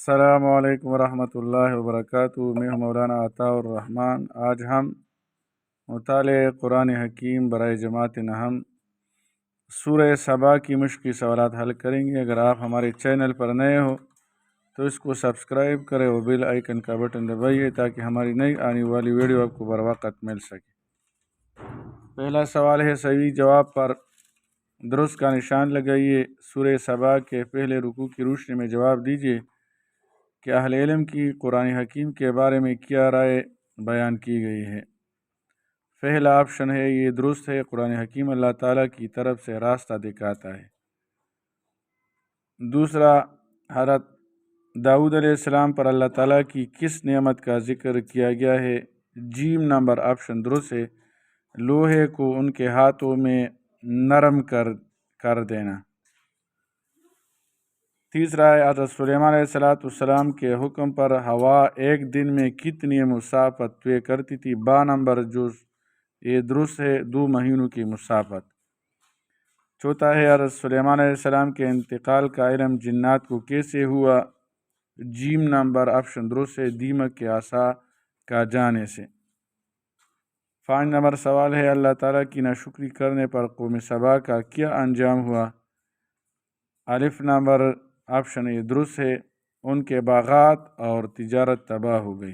अस्सलामु अलैकुम वरहमतुल्लाहि वबरकातुहू। मैं हूँ मौलाना अताउर रहमान। आज हम मुताले कुरान हकीम बराए जमात नहम सूरह सबा की मुश्किल सवालात हल करेंगे। अगर आप हमारे चैनल पर नए हो तो इसको सब्सक्राइब करें और बेल आइकन का बटन दबाइए ताकि हमारी नई आने वाली वीडियो आपको बर वक्त मिल सके। पहला सवाल है, सही जवाब पर दुरुस्त का निशान लगाइए। सूरह सबा के पहले रुकू की रोशनी में जवाब दीजिए कि अहले इल्म की कुरान हकीम के बारे में क्या राय बयान की गई है। पहला ऑप्शन है ये दुरुस्त है, कुरान हकीम अल्लाह ताला की तरफ से रास्ता दिखाता है। दूसरा, हज़रत दाऊद अलैहिस्सलाम पर अल्लाह ताला की किस नेमत का जिक्र किया गया है। जीम नंबर ऑप्शन दुरुस्त है, लोहे को उनके हाथों में नरम कर देना। तीसरा है, हज़रत सुलेमान अलैहिस्सलाम के हुक्म पर हवा एक दिन में कितनी मुसाफत तय करती थी। बा नंबर जुज़, ये दुरुस्त है, 2 महीनों की मुसाफत। चौथा है, हज़रत सुलेमान अलैहिस्सलाम के इंतकाल का इल्म जिन्नात को कैसे हुआ। जीम नंबर ऑप्शन दुरुस्त है, दीमक के आसा का जाने से। 5 नंबर सवाल है, अल्लाह ताला की नाशुक्री करने पर कौम सबा का क्या अंजाम हुआ। अलिफ नंबर ऑप्शन ये दुरुस्त है, उनके बागात और तिजारत तबाह हो गई।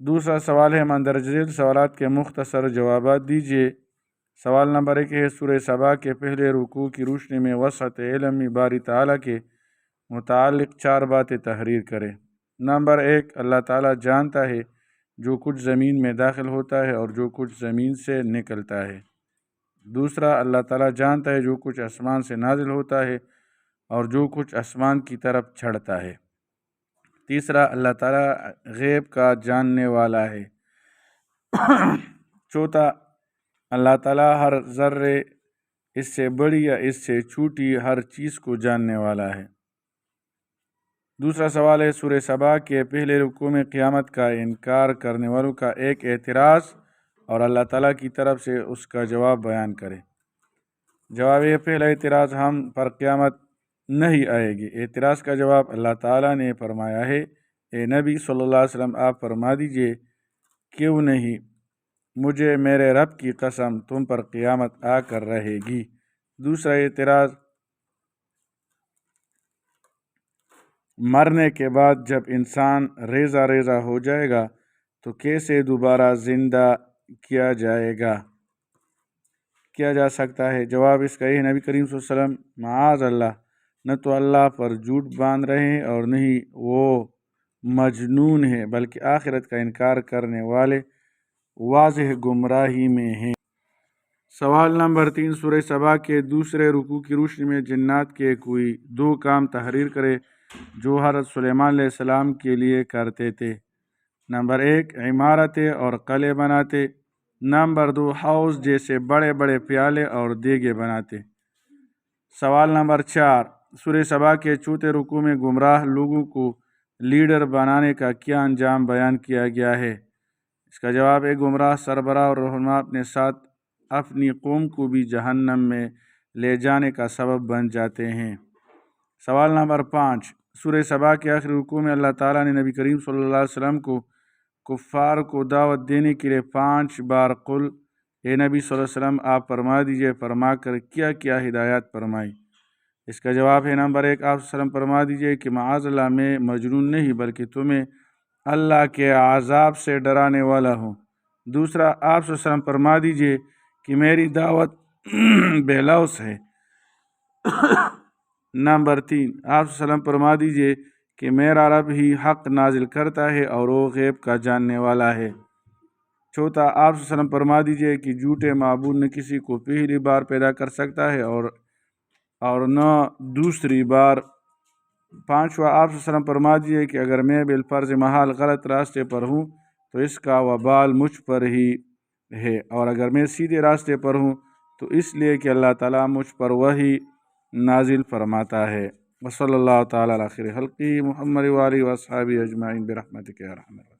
दूसरा सवाल है, मंदरजे सवालात के मुख्तसर जवाबात दीजिए। सवाल नंबर 1 है, सूरह सबा के पहले रुकू की रोशनी में वसअत इल्म बारी ताला के मुतालिक 4 बातें तहरीर करें। नंबर 1, अल्लाह ताला जानता है जो कुछ ज़मीन में दाखिल होता है और जो कुछ ज़मीन से निकलता है। दूसरा, अल्लाह ताला जानता है जो कुछ आसमान से नाजिल होता है और जो कुछ आसमान की तरफ चढ़ता है। तीसरा, अल्लाह ताला गैब का जानने वाला है। चौथा, अल्लाह ताला हर ज़र्रे, इससे बड़ी या इससे छोटी हर चीज़ को जानने वाला है। दूसरा सवाल है, सूरह सबा के पहले रुकू में क़यामत का इनकार करने वालों का एक एतराज़ और अल्लाह ताला की तरफ से उसका जवाब बयान करें। जवाब है, पहला एतराज़, हम पर क़यामत नहीं आएगी। एतराज़ का जवाब, अल्लाह ताला ने फरमाया है, ए नबी सल्लल्लाहु अलैहि वसल्लम आप फरमा दीजिए, क्यों नहीं, मुझे मेरे रब की कसम तुम पर क़यामत आकर रहेगी। दूसरा एतराज़, मरने के बाद जब इंसान रेज़ा रेज़ा हो जाएगा तो कैसे दोबारा ज़िंदा किया जा सकता है। जवाब इसका यह, नबी करीम सल्लल्लाहु अलैहि वसल्लम माज़ अल्लाह, न तो अल्लाह पर झूठ बांध रहे हैं और नहीं वो मजनून है, बल्कि आखिरत का इनकार करने वाले वाज़ेह गुमराही में हैं। सवाल नंबर 3, सूरह सबा के दूसरे रुकू की रोशनी में जिन्नात के कोई 2 काम तहरीर करे जो हज़रत सुलेमान अलैहिस्सलाम के लिए करते थे। नंबर 1, इमारतें और कले बनाते। नंबर 2, हाउस जैसे बड़े बड़े प्याले और देगे बनाते। सवाल नंबर 4, सूरह सबा के चौथे रुकू में गुमराह लोगों को लीडर बनाने का क्या अंजाम बयान किया गया है। इसका जवाब है, गुमराह सरबराह और रहनुमा अपने साथ अपनी कौम को भी जहन्नम में ले जाने का सबब बन जाते हैं। सवाल नंबर 5, सूरह सबा के आखिरी रुकू में अल्लाह ताला ने नबी करीम सल्लल्लाहु अलैहि वसल्लम को कुफ़ार को दावत देने के लिए 5 बार कुल ए नबी सल्लल्लाहु अलैहि वसल्लम आप फरमा दीजिए फरमा कर क्या क्या हिदायत फरमाई। इसका जवाब है, नंबर 1, आप सल्लम फरमा दीजिए कि माअज़ल्लाह मैं मजनून नहीं बल्कि तुम्हें अल्लाह के आज़ाब से डराने वाला हूँ। दूसरा, आप सल्लम फरमा दीजिए कि मेरी दावत बेलौस है। नंबर 3, आप सल्लम फरमा दीजिए कि मेरा रब ही हक़ नाजिल करता है और वो गैब का जानने वाला है। चौथा, आप सल्लम फरमा दीजिए कि झूठे माबूद न किसी को पहली बार पैदा कर सकता है और न दूसरी बार। पाँचवा, आप सल्लम फरमा दीजिए कि अगर मैं बिलफर्ज महाल गलत रास्ते पर हूँ तो इसका वबाल मुझ पर ही है, और अगर मैं सीधे रास्ते पर हूँ तो इसलिए कि अल्लाह ताला मुझ पर वही नाजिल फरमाता है। वसल्लल्लाहु ताला अला खैरि खल्क़ी मुहम्मद व आलिहि व अस्हाबिहि अजमाइन बिरहमतिका या अरहमर राहिमीन।